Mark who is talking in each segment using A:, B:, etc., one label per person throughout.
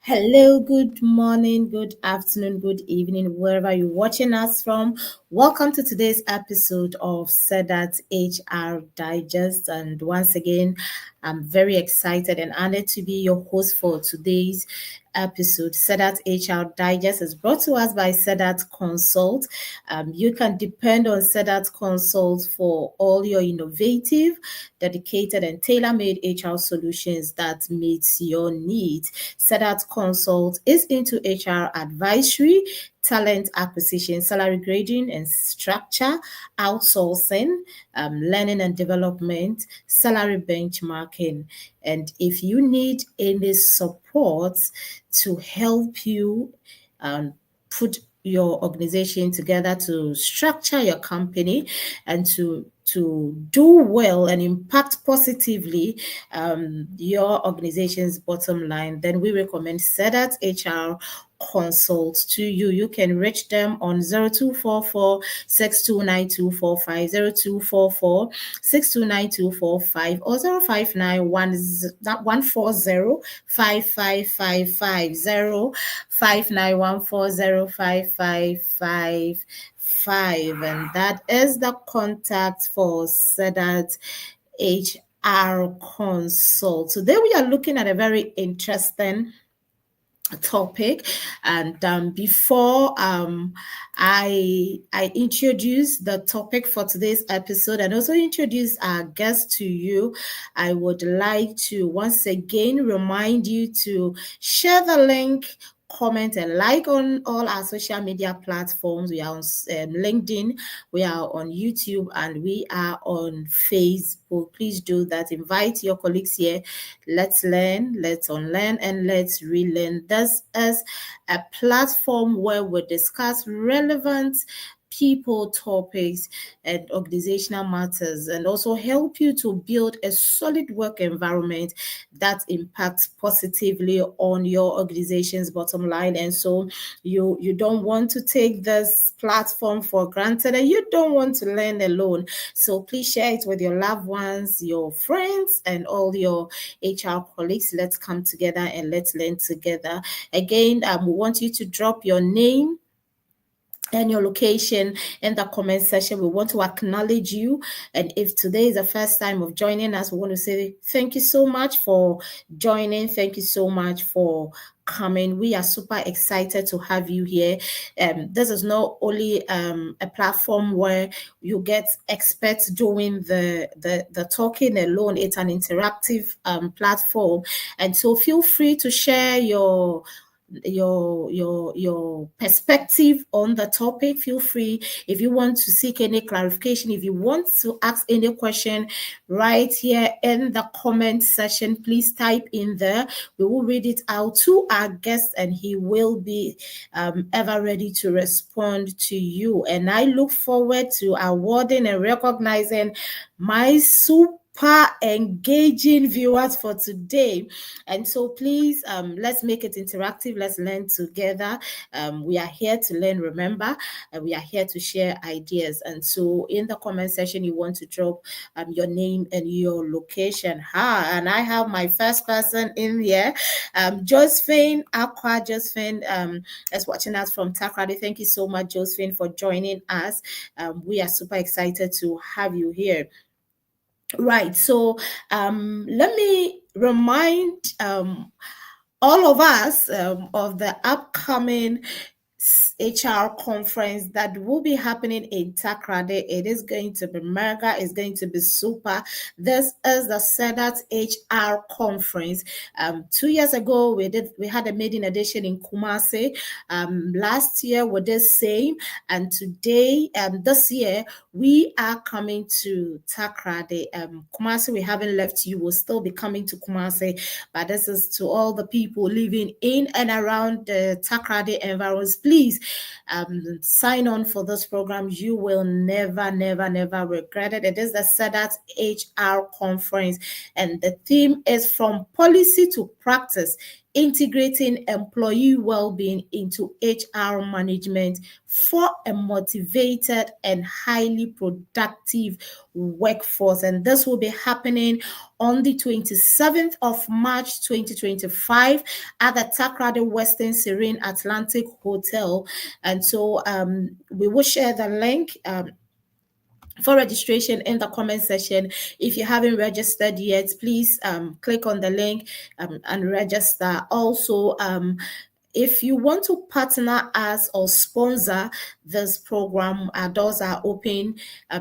A: Hello, good morning, good afternoon, good evening, wherever you're watching us from. Welcome to today's episode of 𝐀𝐝𝐦𝐢𝐬𝐬𝐢𝐨 HR Digest. And once again, I'm very excited and honored to be your host for today's episode. 𝐀𝐝𝐻R Digest is brought to us by 𝐀𝐝𝐻 Consult. You can depend on 𝐀𝐝𝐻 Consult for all your innovative, dedicated, and tailor-made HR solutions that meets your needs. 𝐀𝐝𝐻 Consult is into HR advisory, talent acquisition, salary grading and structure, outsourcing, learning and development, salary benchmarking. And if you need any support to help you put your organization together, to structure your company and to do well and impact positively your organization's bottom line, then we recommend 𝐀𝐝𝐻 HR Consult to you. You can reach them on 0244 629245, 0244 629245, or 059 140 5555, 059 140 5555. And that is the contact for 𝐀𝐝𝐻 HR Consult. Today we are looking at a very interesting topic, and before I introduce the topic for today's episode and also introduce our guest to you, I would like to once again remind you to share the link, comment and like on all our social media platforms. We are on LinkedIn, we are on YouTube, and we are on Facebook. Please do that. Invite your colleagues here. Let's learn, let's unlearn, and let's relearn. This is a platform where we discuss relevant people, topics, and organizational matters, and also help you to build a solid work environment that impacts positively on your organization's bottom line. And so you don't want to take this platform for granted, and you don't want to learn alone. So please share it with your loved ones, your friends, and all your HR colleagues. Let's come together and let's learn together. Again, we want you to drop your name and your location in the comment section. We want to acknowledge you. And if today is the first time of joining us, we want to say thank you so much for joining. Thank you so much for coming. We are super excited to have you here. This is not only a platform where you get experts doing the talking alone. It's an interactive platform. And so feel free to share your perspective on the topic. Feel free, if you want to seek any clarification, if you want to ask any question, right here in the comment section, please type in there. We will read it out to our guest and he will be ever ready to respond to you. And I look forward to awarding and recognizing my super engaging viewers for today. And so please, let's make it interactive. Let's learn together. We are here to learn, remember, and we are here to share ideas. And so in the comment section, you want to drop your name and your location. And I have my first person in here, Josephine Aqua. Josephine is watching us from Takoradi. Thank you so much, Josephine, for joining us. We are super excited to have you here. Right, so let me remind all of us of the upcoming HR conference that will be happening in Takoradi. It is going to be mega. It's going to be super. This is the 𝐀𝐝𝐬𝐢𝐬𝐬𝐢𝐬𝐬𝐬𝐬 conference. 2 years ago we had a maiden edition in Kumasi. Last year we did same, and today this year we are coming to Takoradi. Kumasi, we haven't left you. We'll still be coming to Kumasi, but this is to all the people living in and around the Takoradi environs. Please sign on for this program. You will never regret it. It is the 𝐀𝐝𝐬𝐢𝐬𝐬𝐢𝐬𝐬𝐬𝐬𝐻 conference, and the theme is from policy to practice, integrating employee well-being into HR management for a motivated and highly productive workforce. And this will be happening on the 27th of March 2025 at the Takoradi Western Serene Atlantic Hotel. And so we will share the link for registration in the comment section. If you haven't registered yet, please click on the link and register. Also, if you want to partner us or sponsor this program, our doors are open.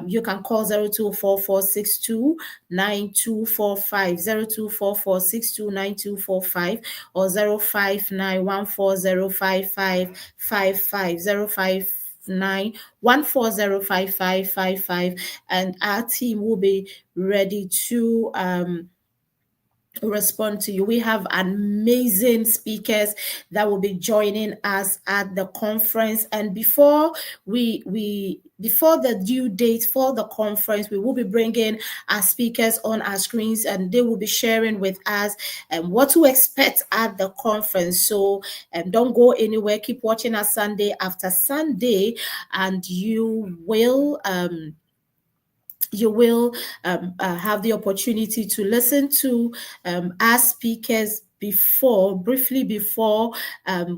A: You can call 0244629245, 0244629245, or 05914055555, 05914055555, and our team will be ready to respond to you. We have amazing speakers that will be joining us at the conference, and before the due date for the conference, we will be bringing our speakers on our screens, and they will be sharing with us what to expect at the conference. So don't go anywhere. Keep watching us Sunday after Sunday, and you will have the opportunity to listen to our speakers briefly before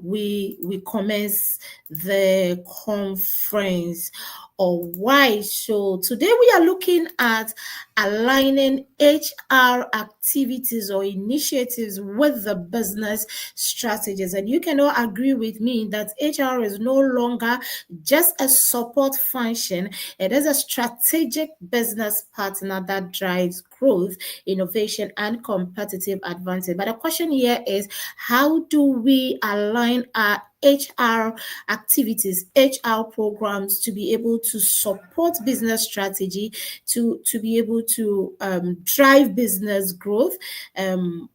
A: we commence the conference. All right, so today we are looking at aligning HR activities or initiatives with the business strategies. And you can all agree with me that HR is no longer just a support function. It is a strategic business partner that drives growth, innovation, and competitive advantage. But the question here is, how do we align our HR activities, HR programs to be able to support business strategy, to be able to drive business growth? In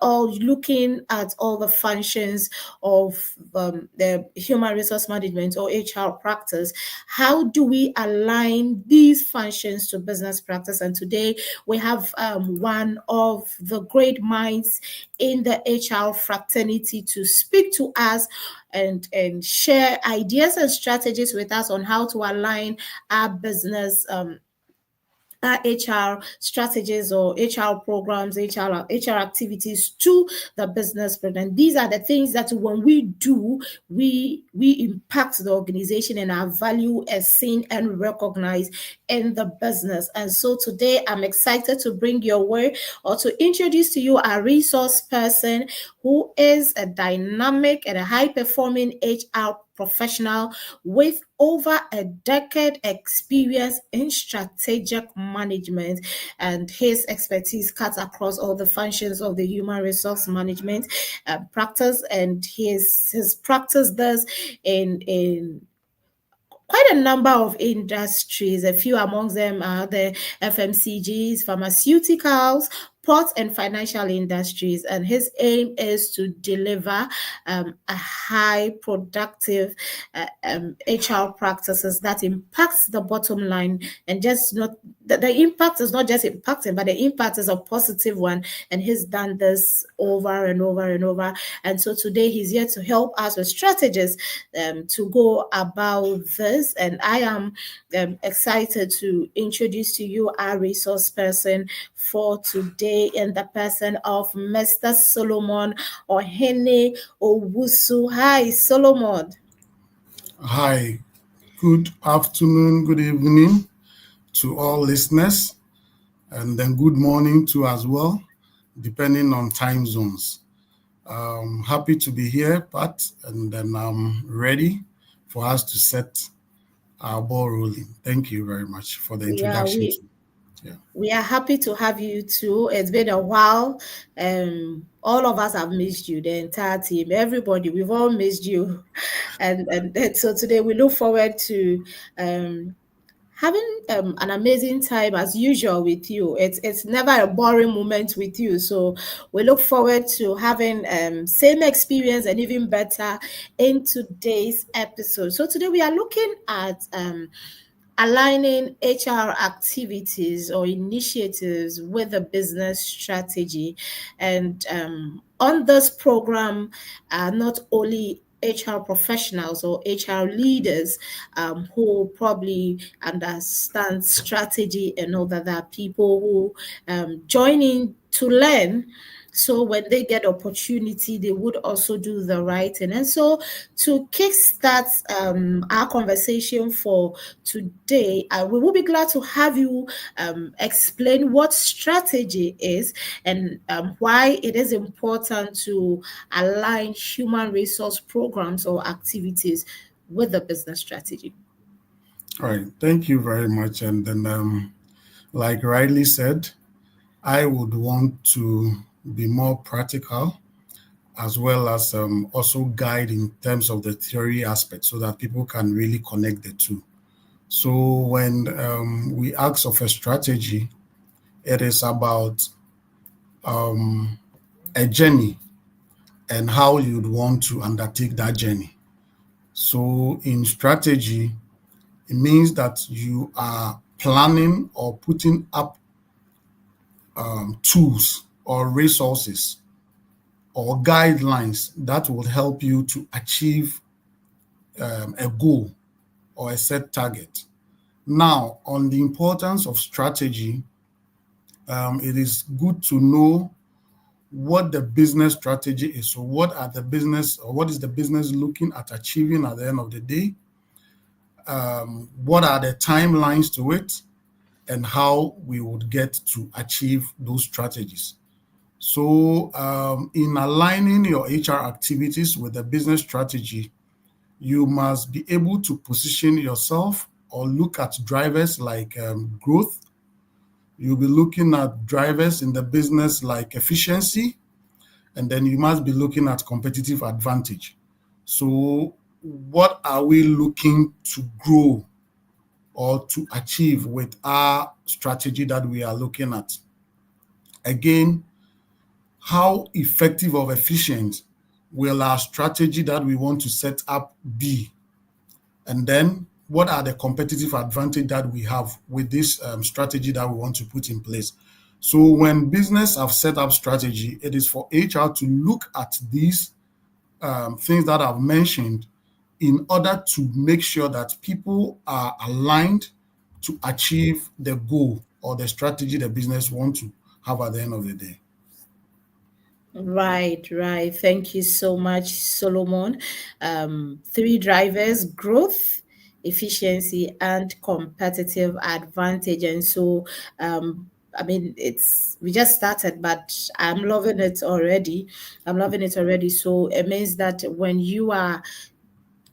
A: all, looking at all the functions of the human resource management or HR practice, how do we align these functions to business practice? And today we have one of the great minds in the HR fraternity to speak to us and share ideas and strategies with us on how to align our business HR strategies or HR programs, HR activities to the business program. These are the things that when we do, we impact the organization, and our value is seen and recognized in the business. And so today I'm excited to bring your way, or to introduce to you a resource person who is a dynamic and a high-performing HR professional with over a decade experience in strategic management, and his expertise cuts across all the functions of the human resource management practice, and his practice does in quite a number of industries. A few amongst them are the FMCGs, pharmaceuticals, port and financial industries, and his aim is to deliver a high productive HR practices that impacts the bottom line, and just not the impact is not just impacting, but the impact is a positive one, and he's done this over and over and over. And so today he's here to help us with strategies to go about this, and I am excited to introduce to you our resource person for today, in the person of Mr. Solomon Ohene Owusu. Hi, Solomon.
B: Hi, good afternoon, good evening to all listeners, and then good morning to as well, depending on time zones. Happy to be here, Pat, and then I'm ready for us to set our ball rolling. Thank you very much for the
A: Yeah,
B: introduction.
A: we
B: Yeah.
A: we are happy to have you too. It's been a while. All of us have missed you, the entire team, everybody. We've all missed you, and so today we look forward to um having an amazing time as usual with you. It's never a boring moment with you. So we look forward to having same experience and even better in today's episode. So today we are looking at aligning HR activities or initiatives with a business strategy. And on this program, not only HR professionals or HR leaders who probably understand strategy and all that, there are people who join in to learn. So when they get opportunity, they would also do the right thing. And so to kickstart our conversation for today, we will be glad to have you explain what strategy is and why it is important to align human resource programs or activities with the business strategy.
B: All right. Thank you very much. And then, like Riley said, I would want to be more practical as well as also guide in terms of the theory aspect so that people can really connect the two. So when we ask of a strategy, it is about a journey and how you'd want to undertake that journey. So in strategy, it means that you are planning or putting up tools or resources or guidelines that will help you to achieve a goal or a set target. Now, on the importance of strategy, it is good to know what the business strategy is. So, what are the business or what is the business looking at achieving at the end of the day? What are the timelines to it, and how we would get to achieve those strategies? So, in aligning your HR activities with the business strategy, you must be able to position yourself or look at drivers like growth. You'll be looking at drivers in the business like efficiency, and then you must be looking at competitive advantage. So, what are we looking to grow or to achieve with our strategy that we are looking at? Again, how effective or efficient will our strategy that we want to set up be? And then what are the competitive advantage that we have with this strategy that we want to put in place? So when business have set up strategy, it is for HR to look at these things that I've mentioned in order to make sure that people are aligned to achieve the goal or the strategy the business want to have at the end of the day.
A: Right, right. Thank you so much, Solomon. Three drivers: growth, efficiency, and competitive advantage. And so, I mean, it's we just started, but I'm loving it already. I'm loving it already. So it means that when you are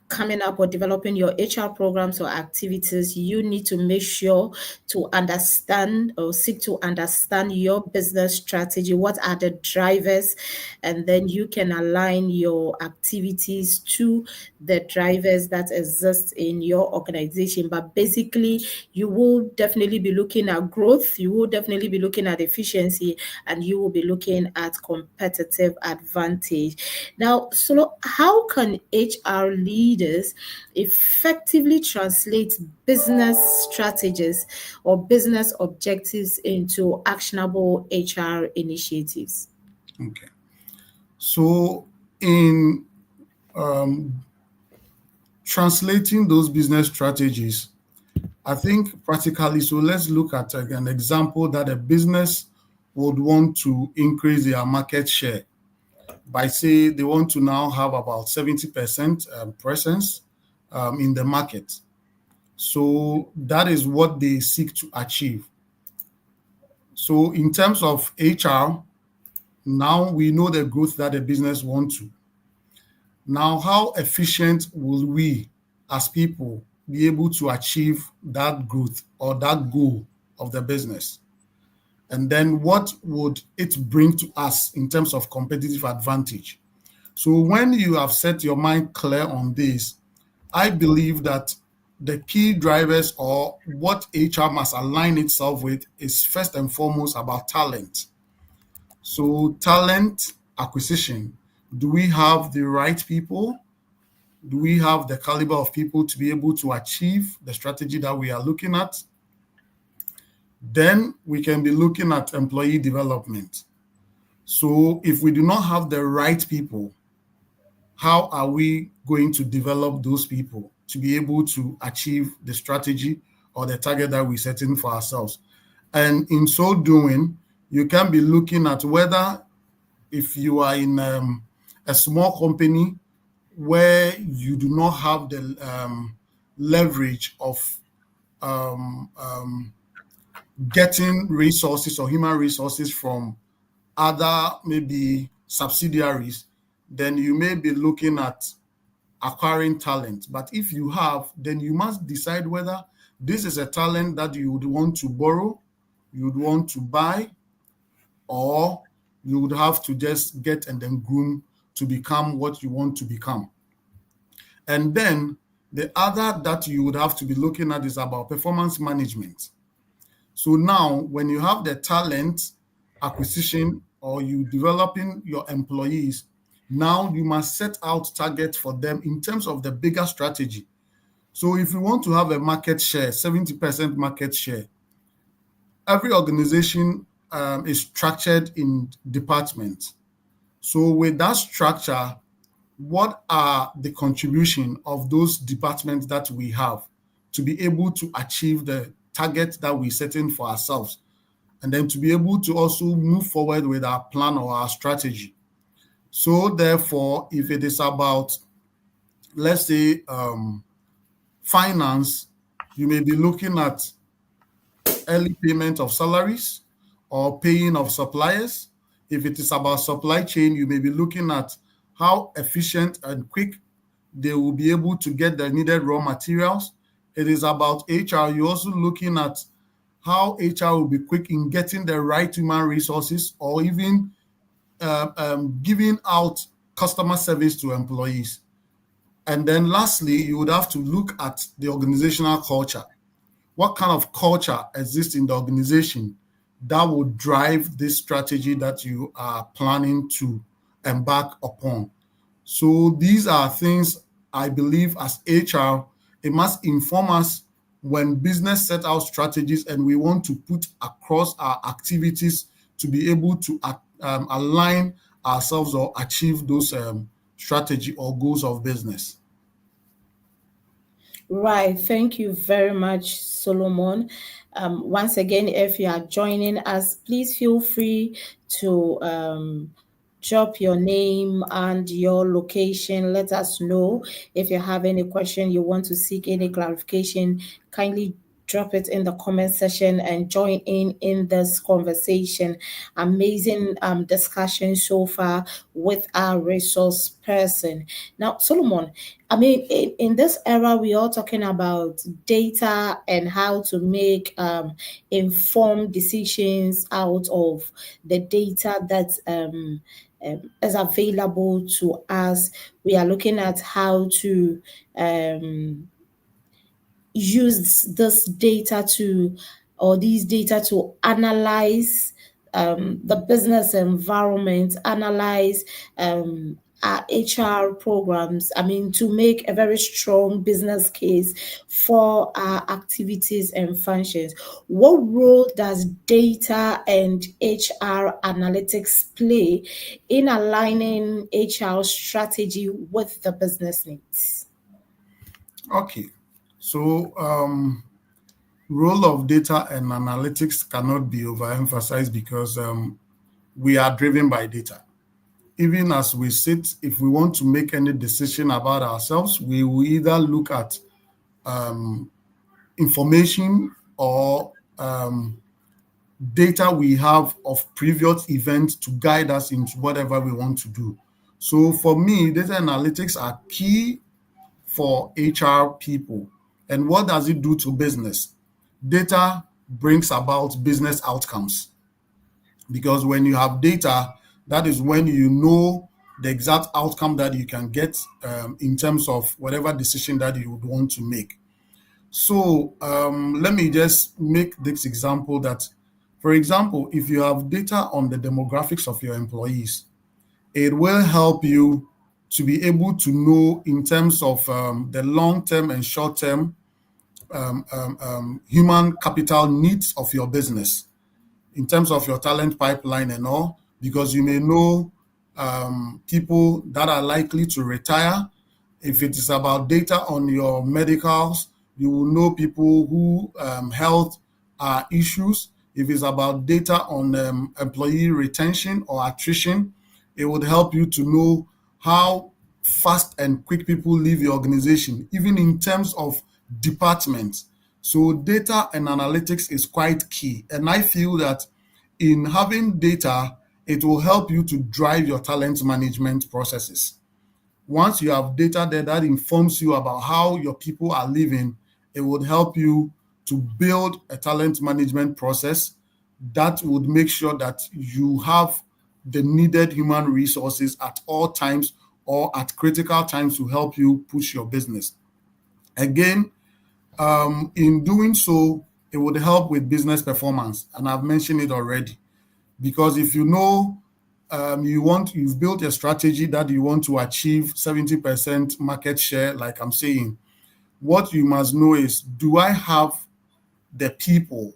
A: coming up or developing your HR programs or activities, you need to make sure to understand or seek to understand your business strategy. What are the drivers? And then you can align your activities to the drivers that exist in your organization. But basically, you will definitely be looking at growth, you will definitely be looking at efficiency, and you will be looking at competitive advantage. Now, so how can HR leaders effectively translate business strategies or business objectives into actionable HR initiatives?
B: Okay. So in um, translating those business strategies, I think practically, so let's look at an example that a business would want to increase their market share by say they want to now have about 70% presence in the market. So that is what they seek to achieve. So in terms of HR, Now we know the growth that the business wants to. Now, how efficient will we as people be able to achieve that growth or that goal of the business? And then what would it bring to us in terms of competitive advantage? So when you have set your mind clear on this, I believe that the key drivers or what HR must align itself with is first and foremost about talent. So talent acquisition, do we have the right people? Do we have the caliber of people to be able to achieve the strategy that we are looking at? Then we can be looking at employee development. So if we do not have the right people, how are we going to develop those people to be able to achieve the strategy or the target that we're setting for ourselves? And in so doing, you can be looking at whether if you are in a small company where you do not have the leverage of getting resources or human resources from other maybe subsidiaries, then you may be looking at acquiring talent. But if you have, then you must decide whether this is a talent that you would want to borrow, you would want to buy, or you would have to just get and then groom to become what you want to become. And then the other that you would have to be looking at is about performance management. So now when you have the talent acquisition or you developing your employees, now you must set out targets for them in terms of the bigger strategy. So if you want to have a market share, 70% market share, every organization is structured in departments. So with that structure, what are the contribution of those departments that we have to be able to achieve the target that we're setting for ourselves, and then to be able to also move forward with our plan or our strategy. So therefore, if it is about, let's say, finance, you may be looking at early payment of salaries or paying of suppliers. If it is about supply chain, you may be looking at how efficient and quick they will be able to get the needed raw materials. It is about HR. You're also looking at how HR will be quick in getting the right human resources or even giving out customer service to employees. And then lastly, you would have to look at the organizational culture. What kind of culture exists in the organization that will drive this strategy that you are planning to embark upon? So these are things I believe as HR, it must inform us when business set out strategies and we want to put across our activities to be able to align ourselves or achieve those strategy or goals of business.
A: Right. Thank you very much, Solomon. Once again, if you are joining us, please feel free to drop your name and your location. Let us know if you have any question, you want to seek any clarification. Kindly drop it in the comment section and join in this conversation. Amazing discussion so far with our resource person. Now, Solomon, I mean, in this era, we are talking about data and how to make informed decisions out of the data that is available to us. We are looking at how to use this data to, or these data to analyze the business environment, analyze our HR programs, I mean, to make a very strong business case for our activities and functions. What role does data and HR analytics play in aligning HR strategy with the business needs?
B: Okay. So role of data and analytics cannot be overemphasized because we are driven by data. Even as we sit, if we want to make any decision about ourselves, we will either look at information or data we have of previous events to guide us into whatever we want to do. So for me, data analytics are key for HR people. And what does it do to business? Data brings about business outcomes, because when you have data, that is when you know the exact outcome that you can get in terms of whatever decision that you would want to make. So let me just make this example that, for example, if you have data on the demographics of your employees, it will help you to be able to know in terms of the long-term and short-term human capital needs of your business, in terms of your talent pipeline and all, because you may know people that are likely to retire. If it is about data on your medicals, you will know people who health issues. If it's about data on employee retention or attrition, it would help you to know how fast and quick people leave your organization, even in terms of departments. So data and analytics is quite key. And I feel that in having data, it will help you to drive your talent management processes. Once you have data there that informs you about how your people are living, it would help you to build a talent management process that would make sure that you have the needed human resources at all times or at critical times to help you push your business. Again, in doing so, it would help with business performance, and I've mentioned it already. Because if you know you've built a strategy that you want to achieve 70% market share, like I'm saying, what you must know is, do I have the people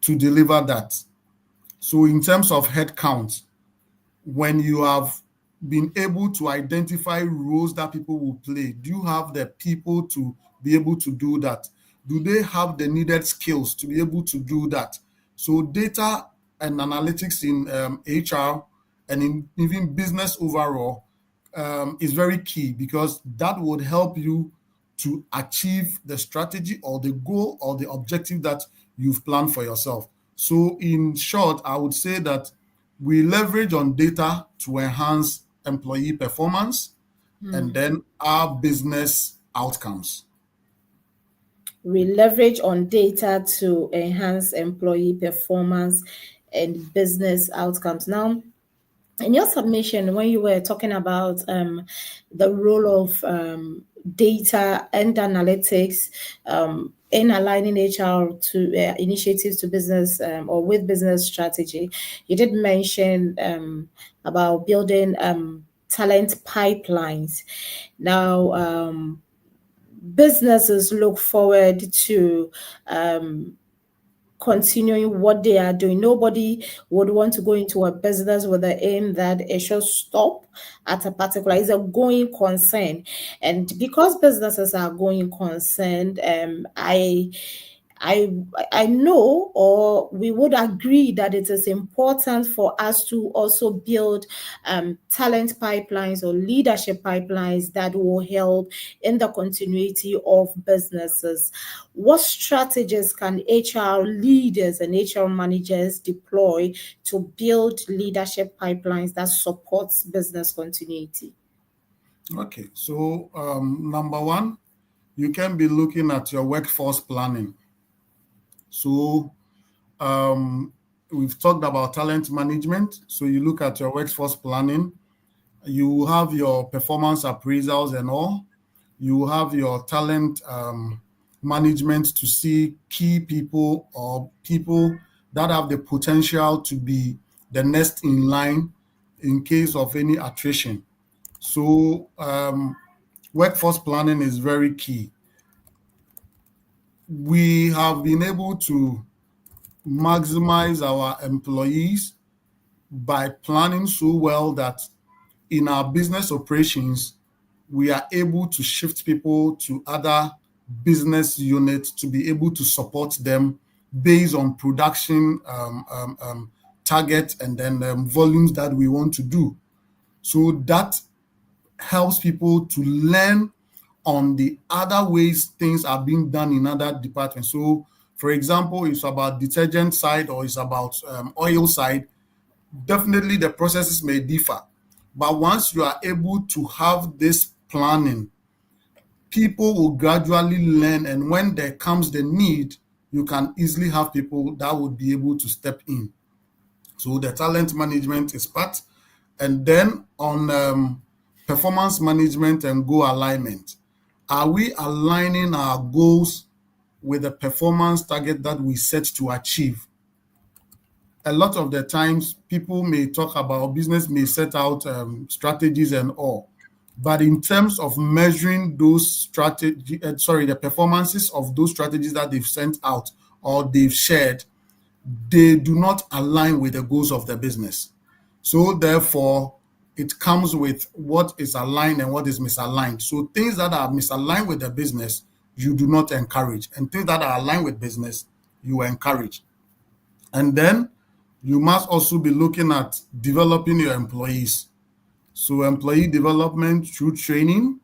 B: to deliver that? So in terms of headcount, when you have been able to identify roles that people will play, do you have the people to be able to do that? Do they have the needed skills to be able to do that? So data and analytics in HR and in even business overall is very key, because that would help you to achieve the strategy or the goal or the objective that you've planned for yourself. So in short, I would say that we leverage on data to enhance employee performance and then our business outcomes.
A: We leverage on data to enhance employee performance and business outcomes. Now, in your submission, when you were talking about the role of data and analytics in aligning HR to initiatives to business or with business strategy, you did mention about building talent pipelines. Now, businesses look forward to continuing what they are doing. Nobody would want to go into a business with the aim that it should stop at a particular, it's a going concern. And because businesses are going concerned, I I know, or we would agree, that it is important for us to also build talent pipelines or leadership pipelines that will help in the continuity of businesses. What strategies can HR leaders and HR managers deploy to build leadership pipelines that supports business continuity?
B: Okay, so number one, you can be looking at your workforce planning. So we've talked about talent management. So you look at your workforce planning, you have your performance appraisals and all, you have your talent management to see key people or people that have the potential to be the next in line in case of any attrition. So workforce planning is very key. We have been able to maximize our employees by planning so well that in our business operations, we are able to shift people to other business units to be able to support them based on production target and then volumes that we want to do. So that helps people to learn on the other ways things are being done in other departments. So For example, it's about detergent side or it's about oil side, definitely the processes may differ. But once you are able to have this planning, people will gradually learn, and when there comes the need, you can easily have people that would be able to step in. So the talent management is part. And then on performance management and goal alignment, are we aligning our goals with the performance target that we set to achieve? A lot of the times people may talk about, business may set out strategies and all, but in terms of measuring those the performances of those strategies that they've sent out or they've shared, they do not align with the goals of the business. So therefore, it comes with what is aligned and what is misaligned. So things that are misaligned with the business, you do not encourage, and things that are aligned with business, you encourage. And then you must also be looking at developing your employees. So employee development through training,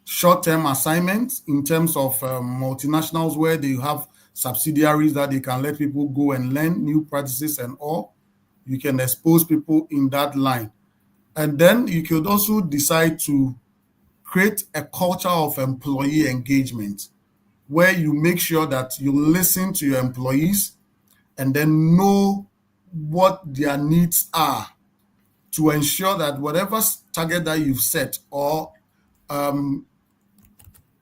B: short-term assignments in terms of multinationals where they have subsidiaries that they can let people go and learn new practices and all. You can expose people in that line. And then you could also decide to create a culture of employee engagement where you make sure that you listen to your employees and then know what their needs are to ensure that whatever target that you've set or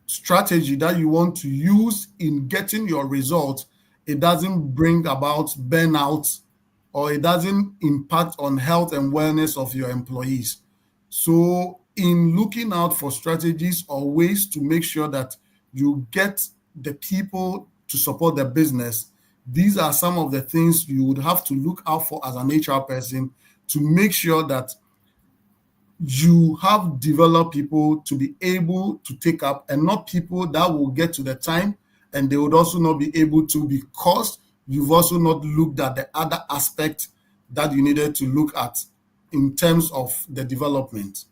B: strategy that you want to use in getting your results, it doesn't bring about burnout or it doesn't impact on health and wellness of your employees. So in looking out for strategies or ways to make sure that you get the people to support the business, these are some of the things you would have to look out for as an HR person to make sure that you have developed people to be able to take up, and not people that will get to the time and they would also not be able to, because you've also not looked at the other aspect that you needed to look at in terms of the development.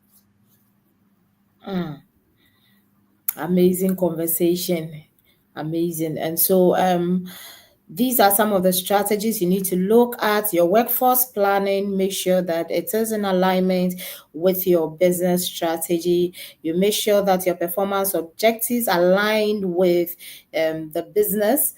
A: Amazing conversation. Amazing. And so these are some of the strategies you need to look at. Your workforce planning, make sure that it is in alignment with your business strategy. You make sure that your performance objectives aligned with the business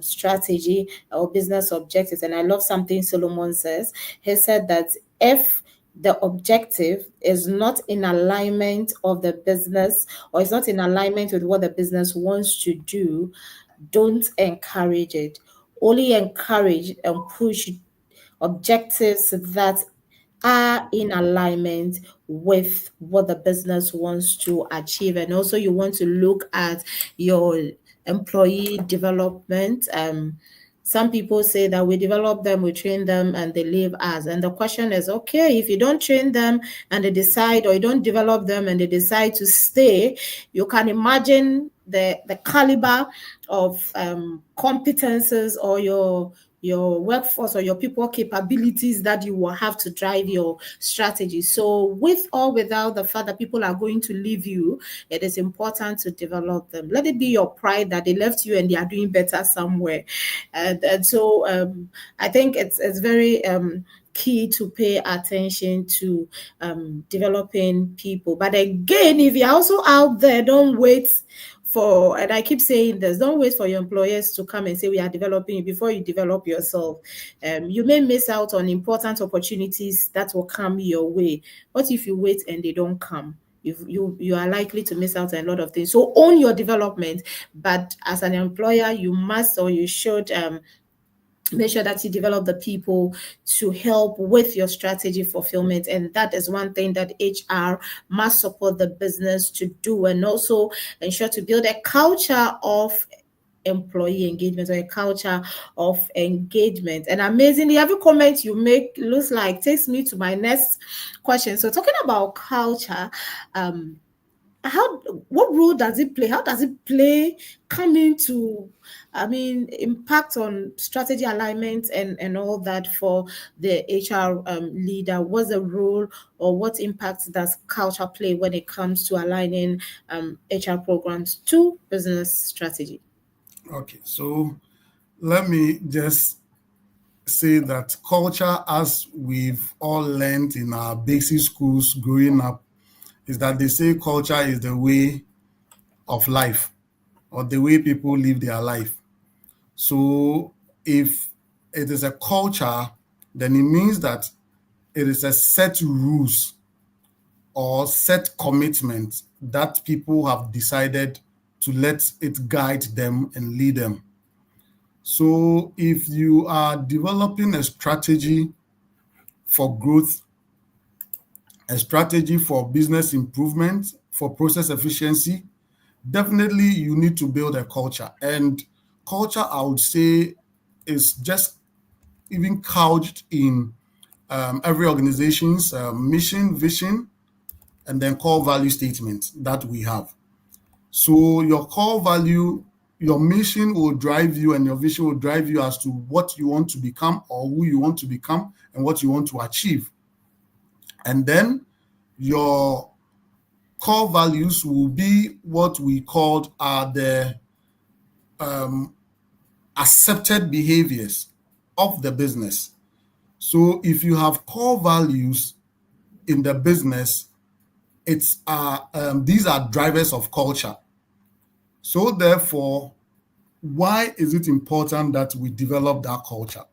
A: strategy or business objectives. And I love something Solomon says. He said that if the objective is not in alignment of the business or is not in alignment with what the business wants to do, don't encourage it. Only encourage and push objectives that are in alignment with what the business wants to achieve. And also you want to look at your employee development. Some people say that we develop them, we train them, and they leave us. And the question is, okay, if you don't train them and they decide, or you don't develop them and they decide to stay, you can imagine the caliber of competences or your workforce or your people capabilities that you will have to drive your strategy. So with or without the fact that people are going to leave you, it is important to develop them. Let it be your pride that they left you and they are doing better somewhere. And so I think it's very key to pay attention to developing people. But again, if you're also out there, don't wait for, and I keep saying this, don't wait for your employers to come and say we are developing you before you develop yourself. You may miss out on important opportunities that will come your way. What if you wait and they don't come? You are likely to miss out on a lot of things. So own your development, but as an employer, you must or you should make sure that you develop the people to help with your strategy fulfillment. And that is one thing that HR must support the business to do, and also ensure to build a culture of employee engagement or a culture of engagement. And amazingly, every comment you make looks like takes me to my next question. So talking about culture, what role does it play? How does it play coming to, impact on strategy alignment and all that for the HR leader? What's the role or what impact does culture play when it comes to aligning HR programs to business strategy?
B: Okay, so let me just say that culture, as we've all learned in our basic schools growing up, is that they say culture is the way of life or the way people live their life. So if it is a culture, then it means that it is a set rules or set commitment that people have decided to let it guide them and lead them. So if you are developing a strategy for growth, a strategy for business improvement, for process efficiency, definitely you need to build a culture. And culture, I would say, is just even couched in every organization's mission, vision, and then core value statement that we have. So your core value, your mission will drive you, and your vision will drive you as to what you want to become or who you want to become and what you want to achieve. And then your core values will be what we called are the accepted behaviors of the business. So if you have core values in the business, these are drivers of culture. So therefore, why is it important that we develop that culture?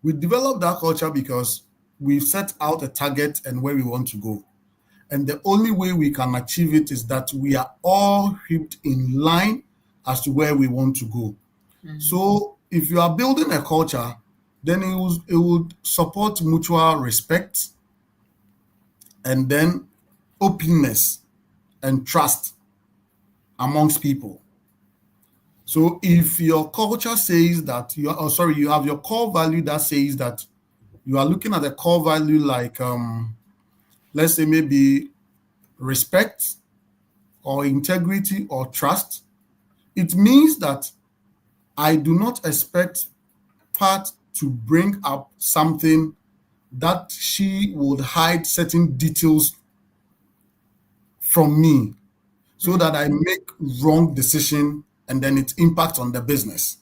B: We develop that culture because we've set out a target and where we want to go. And the only way we can achieve it is that we are all heaped in line as to where we want to go. So if you are building a culture, then it would support mutual respect and then openness and trust amongst people. So if your culture says that you have your core value that says that you are looking at a core value like let's say maybe respect or integrity or trust, it means that I do not expect Pat to bring up something that she would hide certain details from me so that I make wrong decision and then it impacts on the business.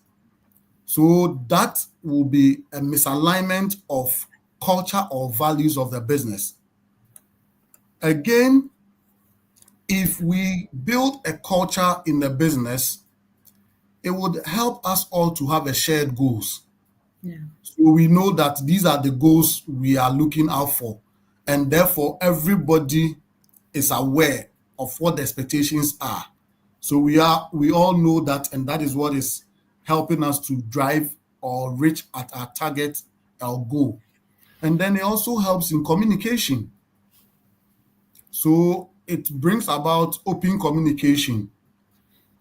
B: So that will be a misalignment of culture or values of the business. Again, if we build a culture in the business, it would help us all to have a shared goals.
A: Yeah.
B: So we know that these are the goals we are looking out for. And therefore, everybody is aware of what the expectations are. So we all know that, and that is what is helping us to drive or reach at our target, our goal. And then it also helps in communication. So it brings about open communication.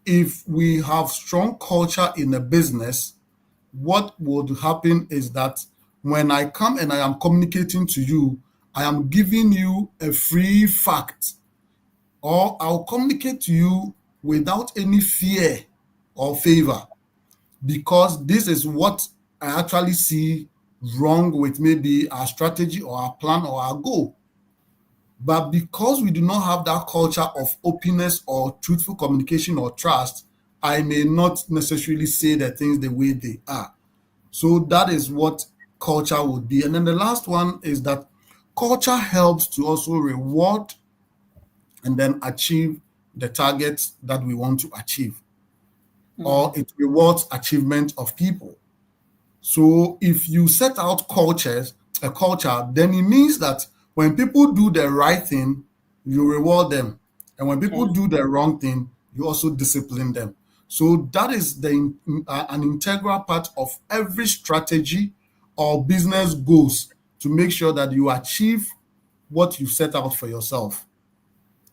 B: If we have strong culture in a business, what would happen is that when I come and I am communicating to you, I am giving you a free fact, or I'll communicate to you without any fear or favor, because this is what I actually see wrong with maybe our strategy or our plan or our goal. But because we do not have that culture of openness or truthful communication or trust, I may not necessarily say the things the way they are. So that is what culture would be. And then the last one is that culture helps to also reward and then achieve the targets that we want to achieve, or it rewards achievement of people. So if you set out a culture, then it means that when people do the right thing, you reward them. And when people
A: Okay.
B: do the wrong thing, you also discipline them. So that is an integral part of every strategy or business goals to make sure that you achieve what you set out for yourself.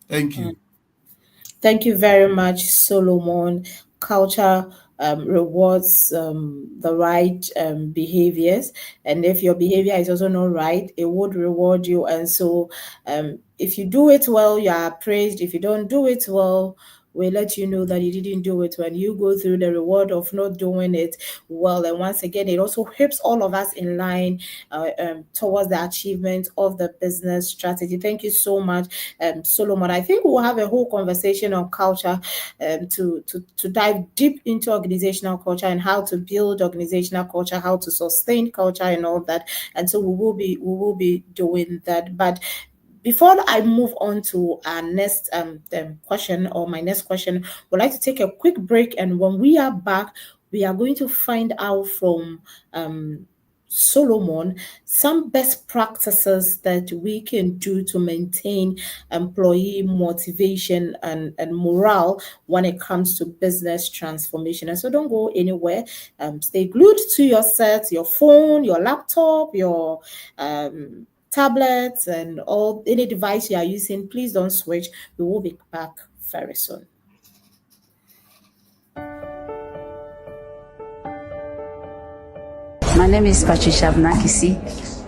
B: Thank you.
A: Thank you very much, Solomon. Culture rewards the right behaviors, and if your behavior is also not right, it would reward you. And so, if you do it well, you are praised. If you don't do it well, we let you know that you didn't do it, when you go through the reward of not doing it well. And once again, it also helps all of us in line towards the achievement of the business strategy. Thank you so much, Solomon. I think we'll have a whole conversation on culture, to dive deep into organizational culture and how to build organizational culture, how to sustain culture, and all that. And so we will be doing that. But before I move on to our next question, or my next question, we'd like to take a quick break. And when we are back, we are going to find out from Solomon some best practices that we can do to maintain employee motivation and morale when it comes to business transformation. And so don't go anywhere. Stay glued to your set, your phone, your laptop, your tablets, and all any device you are using. Please don't switch. We will be back very soon.
C: My name is Patricia Abnakisi.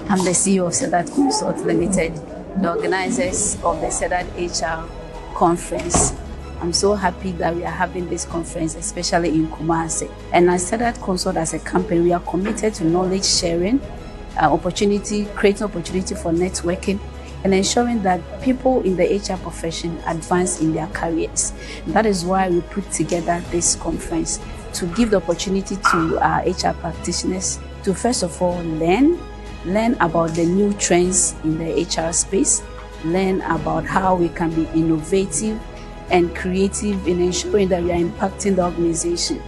C: I'm the CEO of 𝐀𝐝𝐦𝐢𝐬𝐬𝐢𝐨 Consult Limited, the organizers of the 𝐀𝐝𝐻R conference. I'm so happy that we are having this conference, especially in Kumasi. And as 𝐀𝐝𝐻R Consult as a company, we are committed to knowledge sharing, creating opportunity for networking, and ensuring that people in the HR profession advance in their careers. That is why we put together this conference, to give the opportunity to our HR practitioners to first of all learn about the new trends in the HR space, learn about how we can be innovative and creative in ensuring that we are impacting the organization.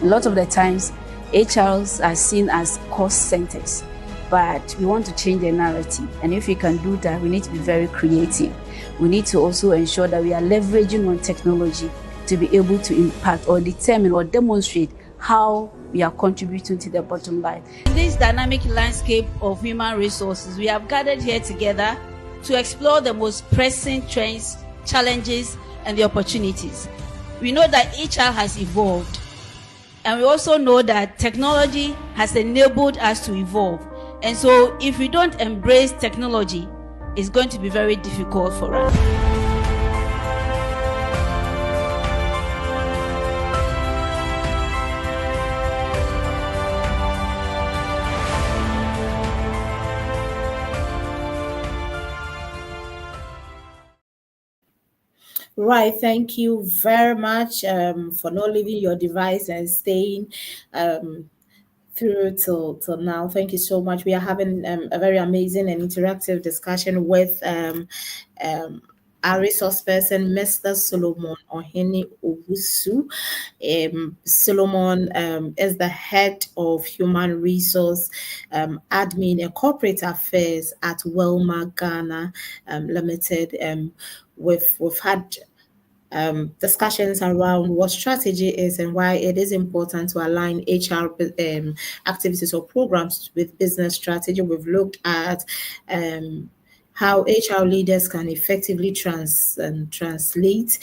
C: A lot of the times, HRs are seen as cost centers, but we want to change the narrative. And if we can do that, we need to be very creative. We need to also ensure that we are leveraging on technology to be able to impact or determine or demonstrate how we are contributing to the bottom line. In this dynamic landscape of human resources, we have gathered here together to explore the most pressing trends, challenges, and the opportunities. We know that HR has evolved, and we also know that technology has enabled us to evolve. And so if we don't embrace technology, it's going to be very difficult for us.
A: Right, thank you very much for not leaving your device and staying through till now. Thank you so much. We are having a very amazing and interactive discussion with our resource person, Mr. Solomon Ohene Owusu. Solomon is the head of human resource admin and corporate affairs at Wilmer Ghana Limited. We've had discussions around what strategy is and why it is important to align HR activities or programs with business strategy. We've looked at how HR leaders can effectively translate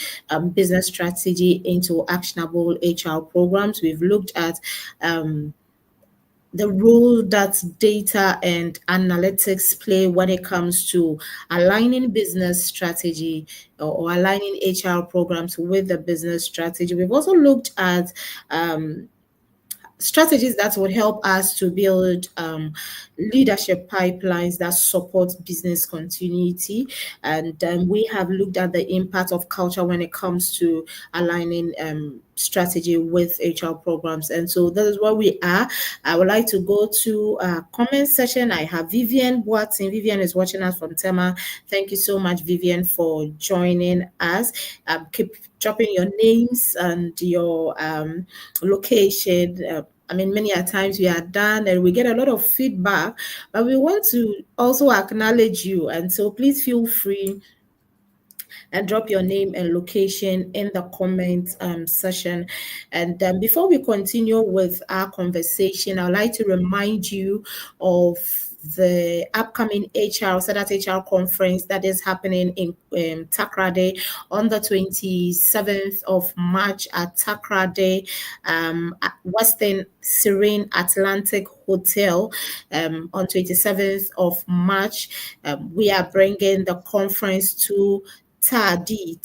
A: business strategy into actionable HR programs. We've looked at the role that data and analytics play when it comes to aligning business strategy or aligning HR programs with the business strategy. We've also looked at strategies that would help us to build leadership pipelines that support business continuity. And we have looked at the impact of culture when it comes to aligning strategy with HR programs. And so that is where we are. I would like to go to a comment section. I have Vivian Watson. Vivian is watching us from Tema. Thank you so much, Vivian, for joining us. Keep dropping your names and your location. I mean, many a times we are done and we get a lot of feedback, but we want to also acknowledge you. And so please feel free and drop your name and location in the comment section. And before we continue with our conversation, I'd like to remind you of the upcoming 𝐀𝐻R conference that is happening in Takoradi on the 27th of March at Takoradi at Western Serene Atlantic Hotel on 27th of March. We are bringing the conference to Tadi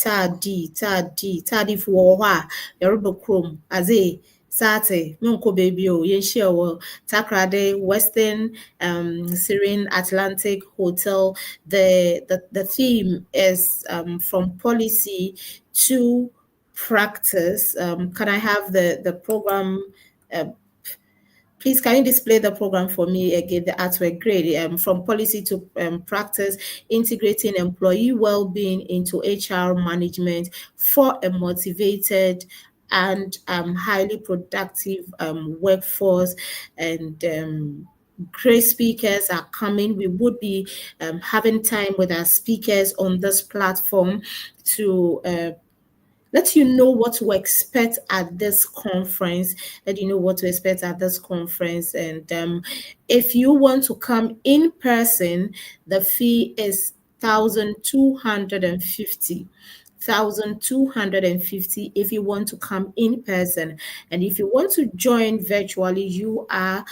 A: for wa Yoruba Chrome as a Sate, Munko baby o Yenshio Takoradi Western Syrian Atlantic Hotel. The theme is from policy to practice. Can I have the program? Please, can you display the program for me again? The artwork, great. From policy to practice, integrating employee well-being into HR management for a motivated and highly productive workforce. And great speakers are coming. We would be having time with our speakers on this platform to let you know what to expect at this conference. Let you know what to expect at this conference. And if you want to come in person, the fee is 1,250. 1,250 if you want to come in person, and if you want to join virtually, you are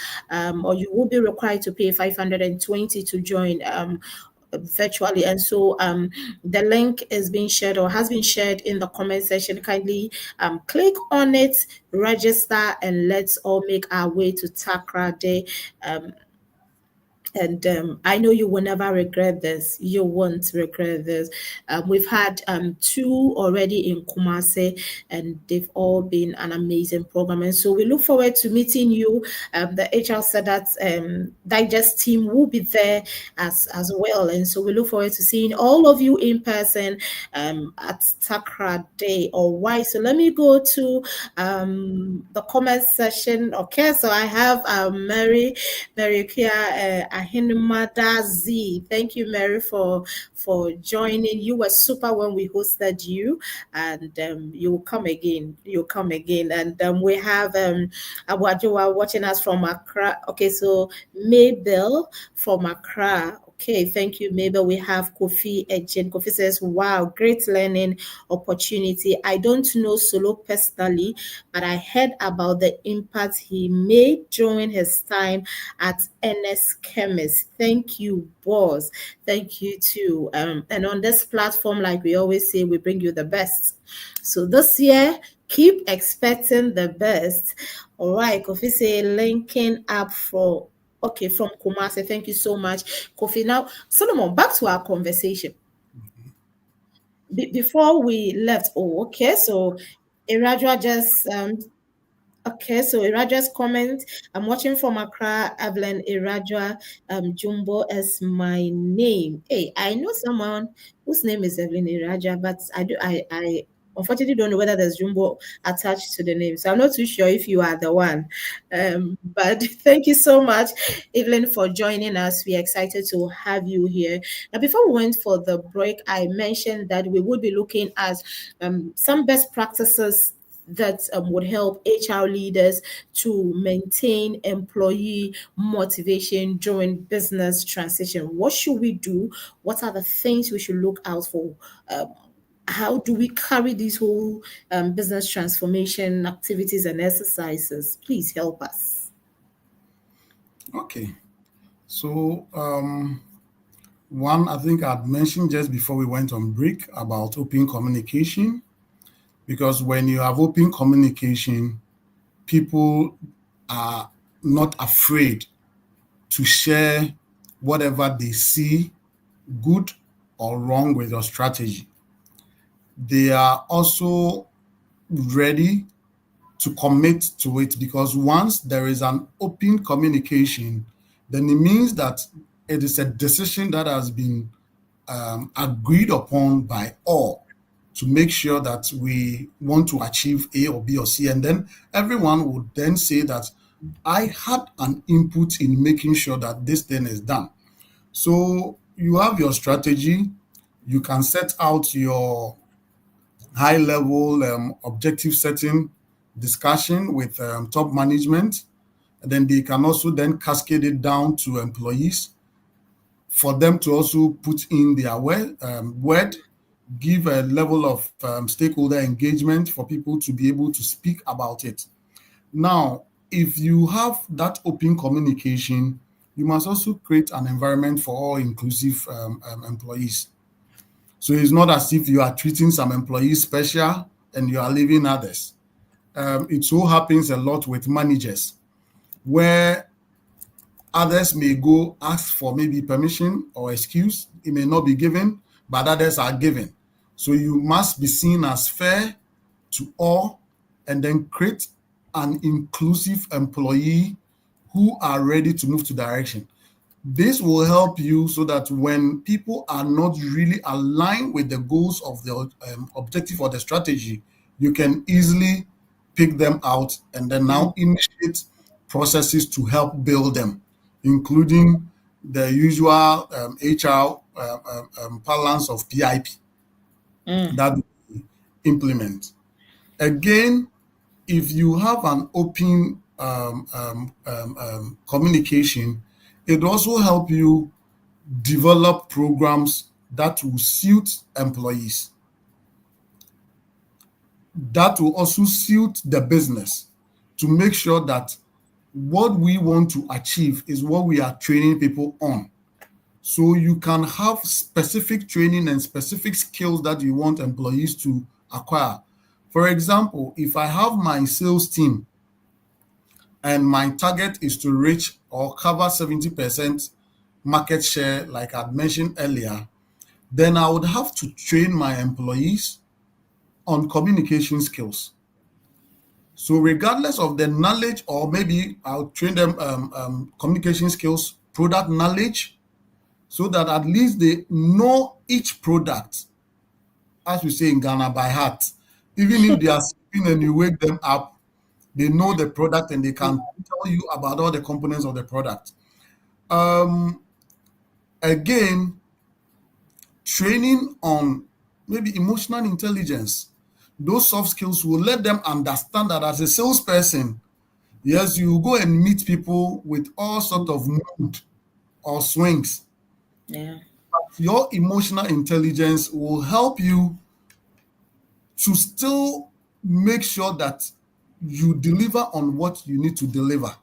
A: or you will be required to pay 520 to join virtually. And so the link is being shared or has been shared in the comment section. Kindly click on it, register, and let's all make our way to Takoradi. And I know you will never regret this. You won't regret this. We've had two already in Kumasi, and they've all been an amazing program. And so we look forward to meeting you. The HR said that Digest team will be there as well. And so we look forward to seeing all of you in person at Takoradi. All right. So let me go to the comment section. Okay. So I have Mary Kia. Ahinmada Z. Thank you, Mary, for joining. You were super when we hosted you, and you will come again. You'll come again. And we have Abuajua watching us from Accra. Okay, so Mabel from Accra. Okay, thank you, Mabel. We have Kofi Ejen. Kofi says, wow, great learning opportunity. I don't know Solo personally, but I heard about the impact he made during his time at NS Chemist. Thank you, boss. Thank you too. And on this platform, like we always say, we bring you the best. So this year, keep expecting the best. All right, Kofi say linking up for okay from Kumasi. Thank you so much, Kofi. Now, Solomon, back to our conversation. Before we left, okay, so Iradra just okay, so Iraja's comment. I'm watching from Accra. Evelyn Iraja Jumbo is my name. Hey, I know someone whose name is Evelyn Iraja, but I unfortunately don't know whether there's Jumbo attached to the name. So I'm not too sure if you are the one. But thank you so much, Evelyn, for joining us. We're excited to have you here. Now, before we went for the break, I mentioned that we would be looking at some best practices that would help HR leaders to maintain employee motivation during business transition. What should we do? What are the things we should look out for? How do we carry these whole business transformation activities and exercises? Please help us.
B: Okay. So, one, I think I'd mentioned just before we went on break about open communication. Because when you have open communication, people are not afraid to share whatever they see, good or wrong, with your strategy. They are also ready to commit to it, because once there is an open communication, then it means that it is a decision that has been agreed upon by all, to make sure that we want to achieve A or B or C. And then everyone would then say that I had an input in making sure that this thing is done. So you have your strategy, you can set out your high level objective setting discussion with top management, and then they can also then cascade it down to employees for them to also put in their word, give a level of stakeholder engagement for people to be able to speak about it. Now, if you have that open communication, you must also create an environment for all inclusive employees. So it's not as if you are treating some employees special and you are leaving others. It so happens a lot with managers where others may go ask for maybe permission or excuse. It may not be given, but others are given. So you must be seen as fair to all and then create an inclusive employee who are ready to move to direction. This will help you so that when people are not really aligned with the goals of the objective or the strategy, you can easily pick them out and then now initiate processes to help build them, including the usual HR balance of PIP that we implement. Again, if you have an open communication, it also help you develop programs that will suit employees, that will also suit the business, to make sure that what we want to achieve is what we are training people on. So you can have specific training and specific skills that you want employees to acquire. For example, if I have my sales team and my target is to reach or cover 70% market share, like I'd mentioned earlier, then I would have to train my employees on communication skills. So regardless of the knowledge, or maybe I'll train them communication skills, product knowledge, so that at least they know each product, as we say in Ghana, by heart. Even if they are sleeping and you wake them up, they know the product and they can tell you about all the components of the product. Again, training on maybe emotional intelligence. Those soft skills will let them understand that as a salesperson, yes, you go and meet people with all sorts of mood or swings.
A: Yeah.
B: Your emotional intelligence will help you to still make sure that you deliver on what you need to deliver.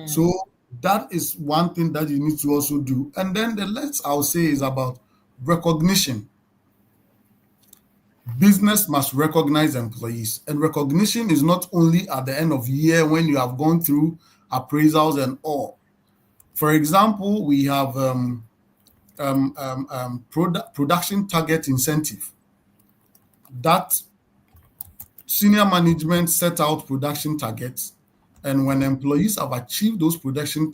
B: So that is one thing that you need to also do. And then the next I'll say is about recognition. Business must recognize employees, and recognition is not only at the end of year when you have gone through appraisals and all. For example, we have production target incentive. That senior management set out production targets, and when employees have achieved those production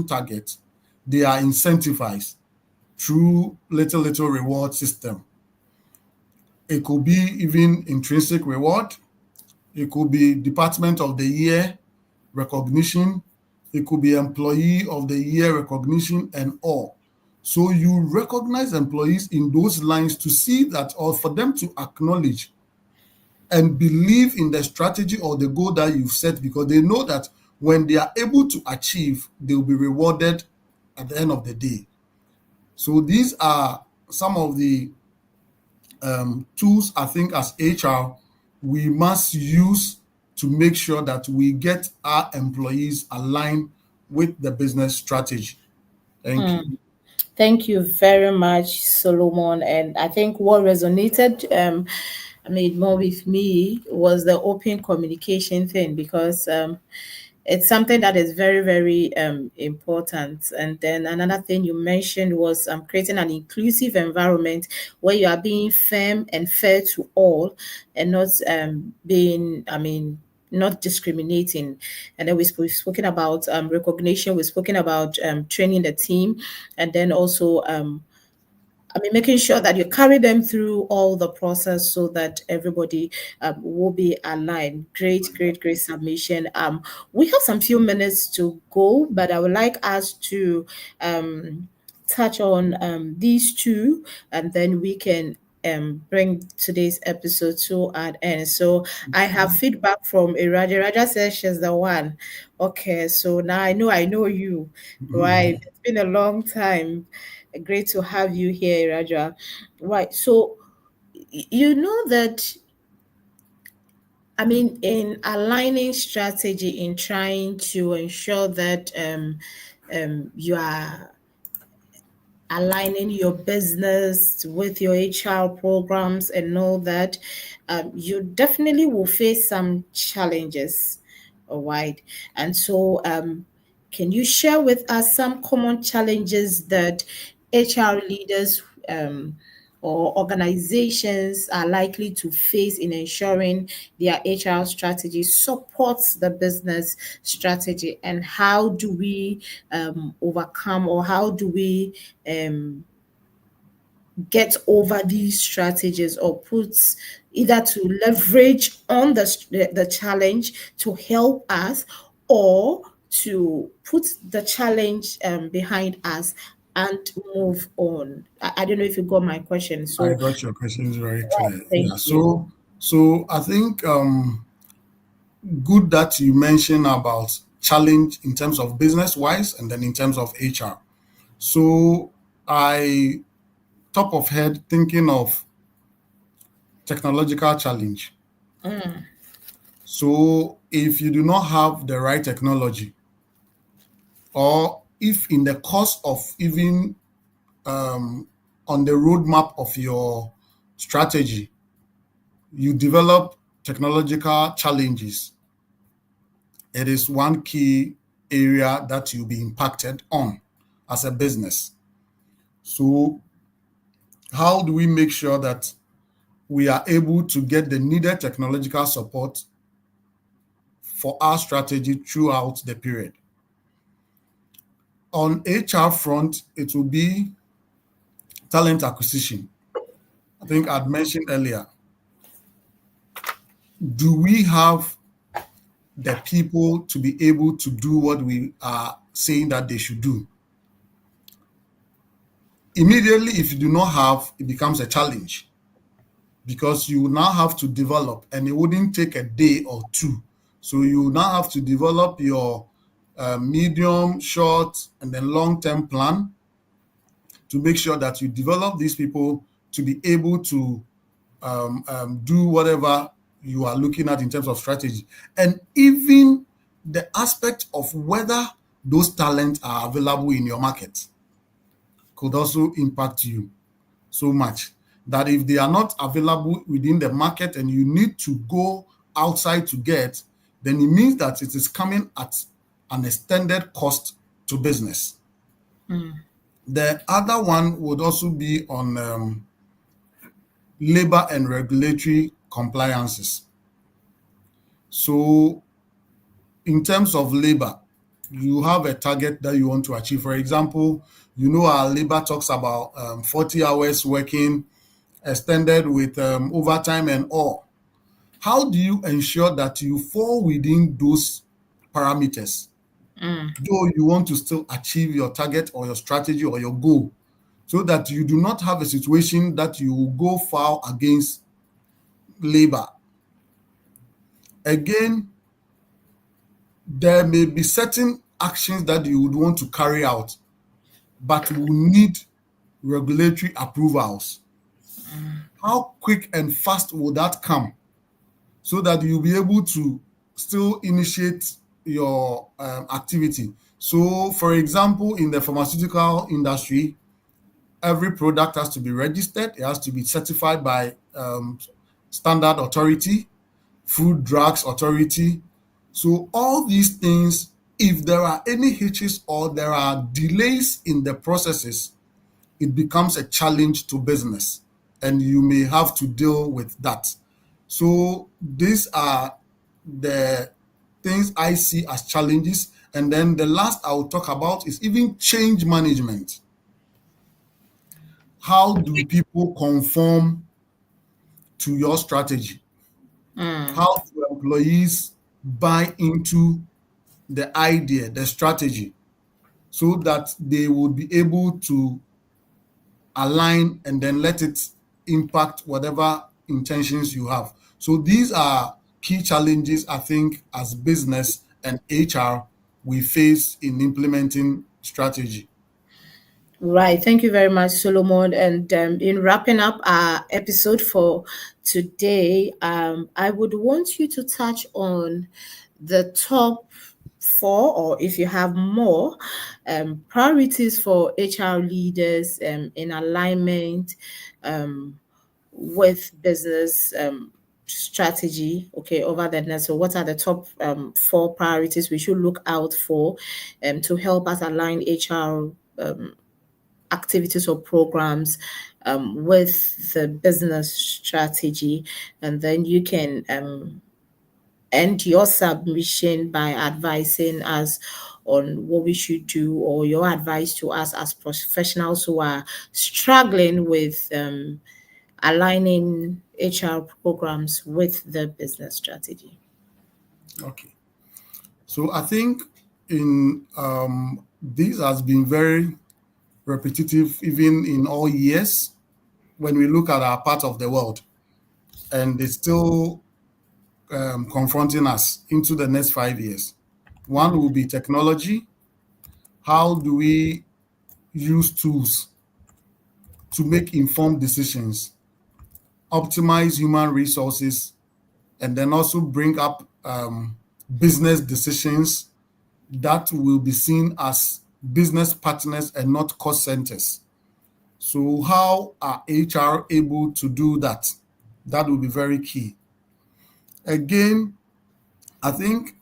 B: targets, they are incentivized through little reward system. It could be even intrinsic reward. It could be Department of the Year recognition. It could be Employee of the Year recognition and all. So you recognize employees in those lines to see that, or for them to acknowledge and believe in the strategy or the goal that you've set, because they know that when they are able to achieve, they will be rewarded at the end of the day. So these are some of the tools I think as HR we must use to make sure that we get our employees aligned with the business strategy. Thank you.
A: Thank you very much, Solomon. And I think what resonated, more with me was the open communication thing, because it's something that is very, very important. And then another thing you mentioned was creating an inclusive environment where you are being firm and fair to all, and not not discriminating. And then we've spoken about recognition, we've spoken about training the team, and then also making sure that you carry them through all the process so that everybody will be aligned. Great, great, great submission. We have some few minutes to go, but I would like us to touch on these two, and then we can bring today's episode to an end. So I have feedback from Iraja. Raja says she's the one. Okay, so now I know you, right? It's been a long time. Great to have you here, Raja. Right. So you know that in aligning strategy, in trying to ensure that you are aligning your business with your HR programs and know that you definitely will face some challenges. All right. And so, can you share with us some common challenges that HR leaders or organizations are likely to face in ensuring their HR strategy supports the business strategy, and how do we overcome, or how do we get over these strategies, or put either to leverage on the challenge to help us, or to put the challenge behind us and move on. I don't know if you got my question.
B: I
A: So
B: got your questions very clear.
A: thank
B: Yeah.
A: you.
B: So I think good that you mentioned about challenge in terms of business wise and then in terms of HR. So I top of head thinking of technological challenge. So if you do not have the right technology, or if in the course of even on the roadmap of your strategy, you develop technological challenges, it is one key area that you'll be impacted on as a business. So how do we make sure that we are able to get the needed technological support for our strategy throughout the period? On HR front, it will be talent acquisition. I think I'd mentioned earlier, do we have the people to be able to do what we are saying that they should do? Immediately, if you do not have, it becomes a challenge, because you now have to develop, and it wouldn't take a day or two. So you now have to develop your medium, short, and then long-term plan to make sure that you develop these people to be able to do whatever you are looking at in terms of strategy. And even the aspect of whether those talents are available in your market could also impact you so much that if they are not available within the market and you need to go outside to get, then it means that it is coming at an extended cost to business. The other one would also be on labor and regulatory compliances. So in terms of labor, you have a target that you want to achieve. For example, our labor talks about 40 hours working, extended with overtime and all. How do you ensure that you fall within those parameters? Though you want to still achieve your target or your strategy or your goal, so that you do not have a situation that you will go foul against labor. Again, there may be certain actions that you would want to carry out, but will need regulatory approvals. How quick and fast will that come, so that you'll be able to still initiate your activity? So, for example, in the pharmaceutical industry, every product has to be registered. It has to be certified by standard authority, Food Drugs Authority. So all these things, if there are any hitches or there are delays in the processes, it becomes a challenge to business, and you may have to deal with that. So these are the things I see as challenges. And then the last I will talk about is even change management. How do people conform to your strategy? How do employees buy into the idea, the strategy, so that they would be able to align and then let it impact whatever intentions you have? So these are key challenges, I think, as business and HR we face in implementing strategy.
A: Right. Thank you very much, Solomon. And in wrapping up our episode for today, I would want you to touch on the top four, or if you have more, priorities for HR leaders in alignment with business strategy, okay, over the next. So what are the top four priorities we should look out for to help us align HR activities or programs with the business strategy? And then you can end your submission by advising us on what we should do, or your advice to us as professionals who are struggling with aligning HR programs with the business strategy.
B: Okay. So I think in this has been very repetitive even in all years when we look at our part of the world, and it's still confronting us into the next 5 years. One will be technology. How do we use tools to make informed decisions, optimize human resources, and then also bring up business decisions that will be seen as business partners and not cost centers? So how are HR able to do that? That will be very key. Again, I think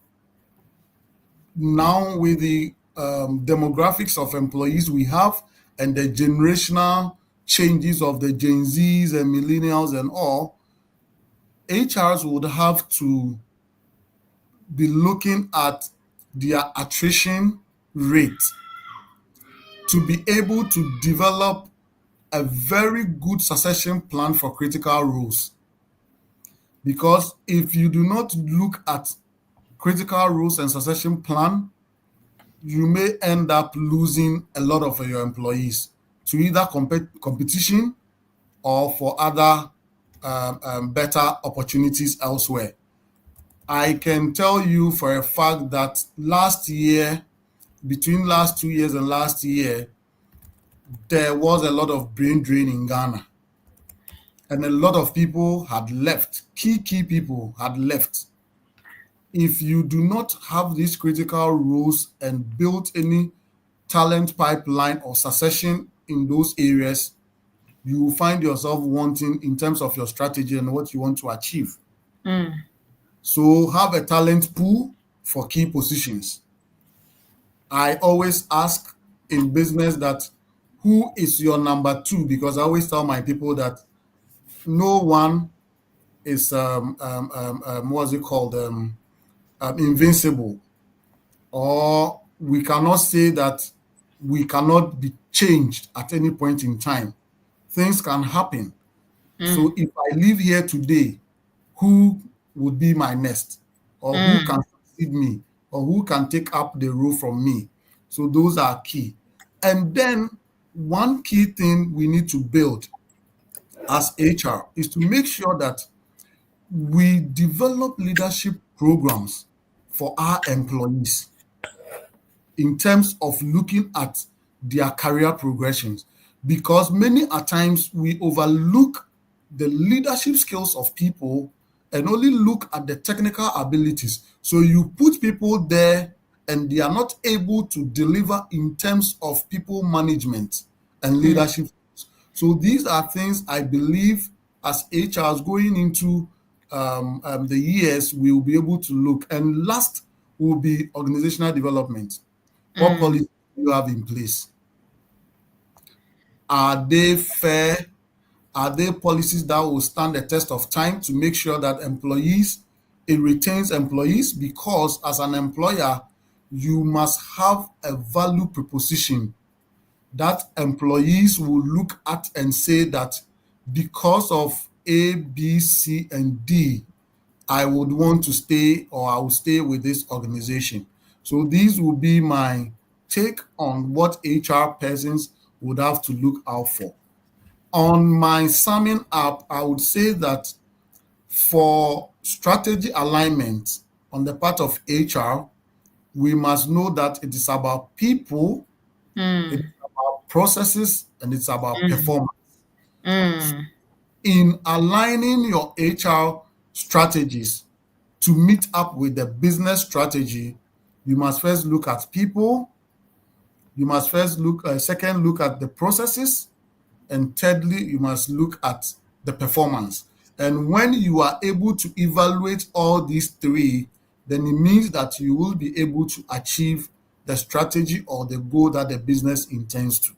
B: now with the demographics of employees we have and the generational changes of the Gen Zs and millennials and all, HRs would have to be looking at their attrition rate to be able to develop a very good succession plan for critical roles. Because if you do not look at critical roles and succession plan, you may end up losing a lot of your employees to either competition or for other better opportunities elsewhere. I can tell you for a fact that last year, between last 2 years and last year, there was a lot of brain drain in Ghana. And a lot of people had left. Key people had left. If you do not have these critical roles and build any talent pipeline or succession in those areas, you will find yourself wanting in terms of your strategy and what you want to achieve. So have a talent pool for key positions. I always ask in business that who is your number two? Because I always tell my people that no one is what's it called, invincible, or we cannot say that we cannot be changed at any point in time. Things can happen. So if I live here today, who would be my next, or who can succeed me, or who can take up the role from me? So those are key. And then one key thing we need to build as HR is to make sure that we develop leadership programs for our employees in terms of looking at their career progressions, because many a times we overlook the leadership skills of people and only look at the technical abilities. So you put people there and they are not able to deliver in terms of people management and leadership. So these are things I believe as HRs going into the years we will be able to look. And last will be organizational development. What policies do you have in place? Are they fair? Are they policies that will stand the test of time to make sure that it retains employees? Because as an employer, you must have a value proposition that employees will look at and say that because of A, B, C, and D, I would want to stay, or I will stay with this organization. So these will be my take on what HR persons would have to look out for. On my summing up, I would say that for strategy alignment on the part of HR, we must know that it is about people, it is about processes, and it's about performance. In aligning your HR strategies to meet up with the business strategy, you must first look at people. You must first second look at the processes. And thirdly, you must look at the performance. And when you are able to evaluate all these three, then it means that you will be able to achieve the strategy or the goal that the business intends to.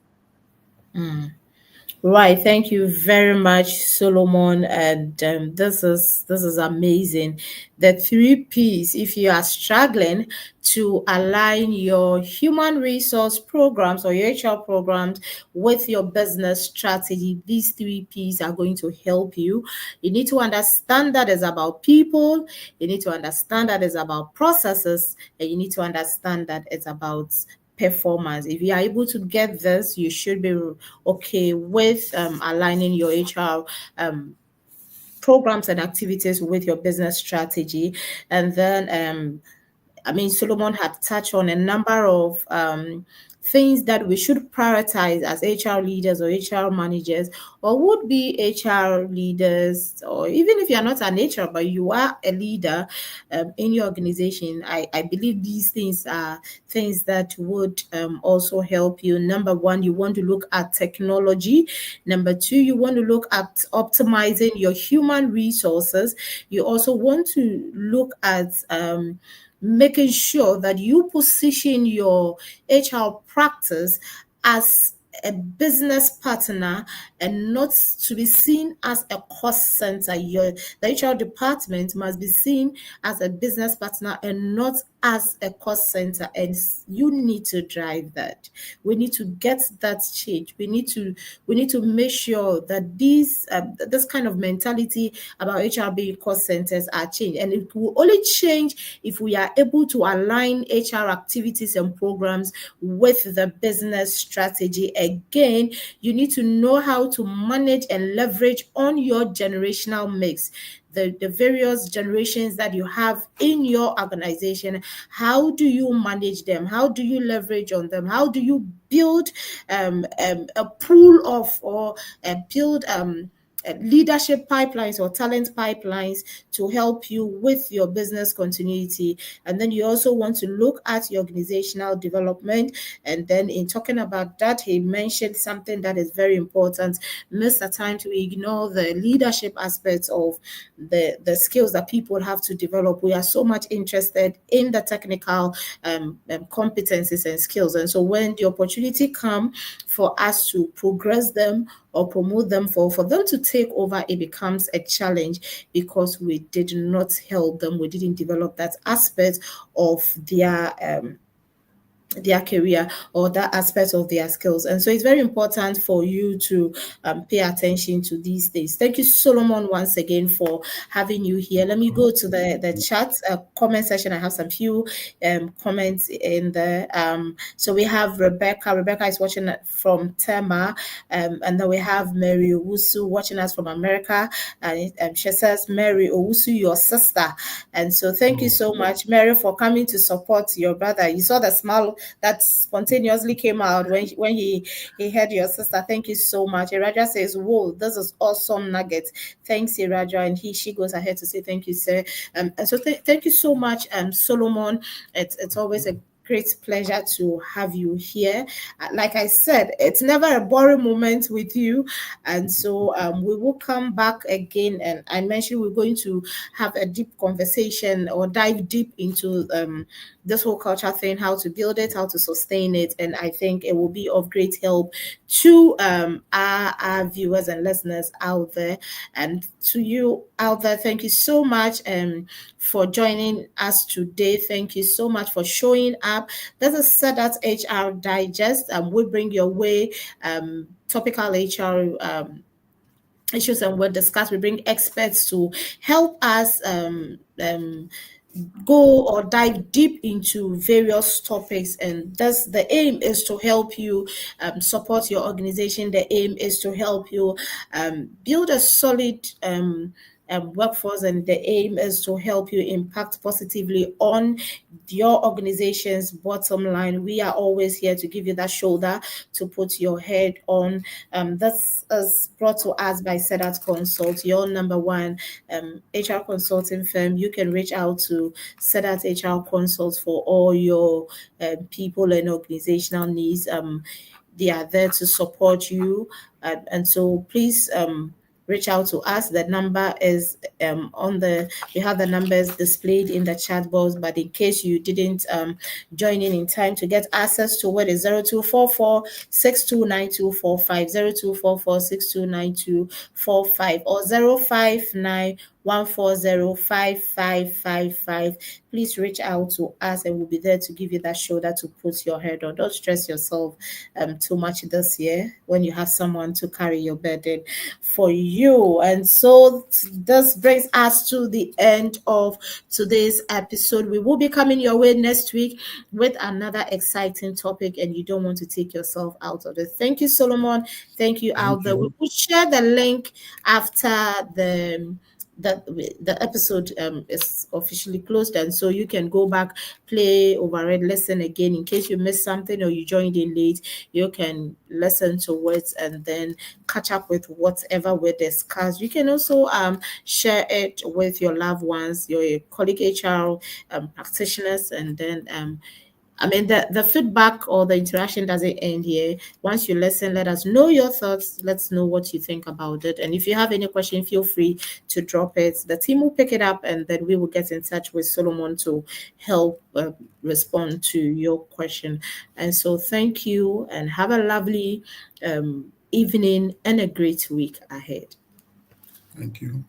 A: Right, thank you very much, Solomon. And this is amazing. The three P's. If you are struggling to align your human resource programs or your HR programs with your business strategy, these three P's are going to help you. You need to understand that it's about people. You need to understand that it's about processes, and you need to understand that it's about performance. If you are able to get this, you should be okay with aligning your HR programs and activities with your business strategy. And then Solomon had touched on a number of things that we should prioritize as HR leaders or HR managers, or would be HR leaders, or even if you're not an HR, but you are a leader in your organization. I believe these things are things that would also help you. Number one, you want to look at technology. Number two, you want to look at optimizing your human resources. You also want to look at making sure that you position your HR practice as a business partner and not to be seen as a cost center. The HR department must be seen as a business partner and not as a cost center, and you need to drive that. We need to get that change. We need to make sure that this kind of mentality about HR being cost centers are changed, and it will only change if we are able to align HR activities and programs with the business strategy. Again, you need to know how to manage and leverage on your generational mix. The various generations that you have in your organization. How do you manage them? How do you leverage on them? How do you build a pool of, or build leadership pipelines or talent pipelines to help you with your business continuity? And then you also want to look at your organizational development. And then in talking about that, he mentioned something that is very important. Most of the time we ignore the leadership aspects of the skills that people have to develop. We are so much interested in the technical competencies and skills. And so when the opportunity comes for us to progress them or promote them, for them to take over, it becomes a challenge because we did not help them. We didn't develop that aspect of their career or that aspect of their skills. And so it's very important for you to pay attention to these things. Thank you, Solomon, once again for having you here. Let me go to the chat comment section. I have some few comments in there. So we have Rebecca. Rebecca is watching from Tema. And then we have Mary Owusu watching us from America. And she says, Mary Owusu, your sister. And so thank you so much, Mary, for coming to support your brother. You saw the smile that spontaneously came out when he heard your sister. Thank you so much. Iraja says, whoa, this is awesome nugget. Thanks, Iraja. And she goes ahead to say thank you, sir. And so thank you so much, Solomon. It's always a great pleasure to have you here. Like I said, it's never a boring moment with you. And so we will come back again. And I mentioned we're going to have a deep conversation or dive deep into this whole culture thing, how to build it, how to sustain it. And I think it will be of great help to our viewers and listeners out there. And to you out there, thank you so much for joining us today. Thank you so much for showing up. This is SEDAT HR Digest. We bring your way topical HR issues, and we'll discuss. We bring experts to help us go or dive deep into various topics, and thus the aim is to help you support your organization. The aim is to help you build a solid workforce, and the aim is to help you impact positively on your organization's bottom line. We are always here to give you that shoulder to put your head on. This is brought to us by Sedat Consult, your number one HR consulting firm. You can reach out to Sedat HR Consult for all your people and organizational needs. They are there to support you, and so please reach out to us. The number is we have the numbers displayed in the chat box, but in case you didn't join in time to get access to what is 0244 629245, 0244 629245, or 059 1405555. Please reach out to us and we'll be there to give you that shoulder to put your head on. Don't stress yourself too much this year when you have someone to carry your burden for you. And so this brings us to the end of today's episode. We will be coming your way next week with another exciting topic, and you don't want to take yourself out of it. Thank you, Solomon. Thank you out there. We will share the link after the episode is officially closed, and so you can go back, play over it, listen again in case you missed something or you joined in late. You can listen to it and then catch up with whatever we discussed. You can also share it with your loved ones, your colleague HR practitioners, and then the feedback or the interaction doesn't end here. Once you listen, let us know your thoughts. Let's know what you think about it. And if you have any question, feel free to drop it. The team will pick it up, and then we will get in touch with Solomon to help respond to your question. And so thank you, and have a lovely evening and a great week ahead.
B: Thank you.